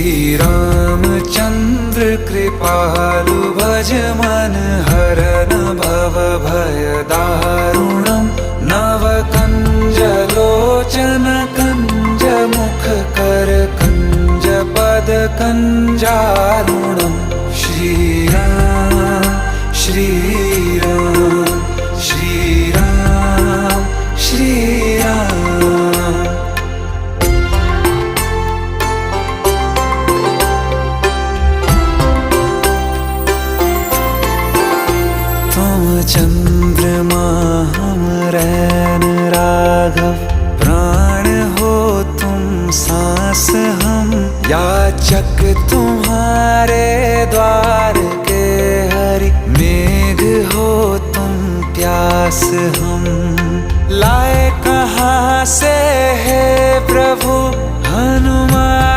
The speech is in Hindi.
श्रीरामचन्द्र कृपालु भज मन हरन भव भय दारुणम् नवकञ्ज लोचन कञ्ज मुख कर कञ्ज पद कञ्जारुणम् श्रीराम श्रीराम श्रीराम श्रीराम। तुम चंद्रमा हम रैन राघव, प्राण हो तुम सांस हम याचक तुम्हारे द्वार के हरि, मेघ हो तुम प्यास हम लाए कहाँ से है प्रभु हनुमान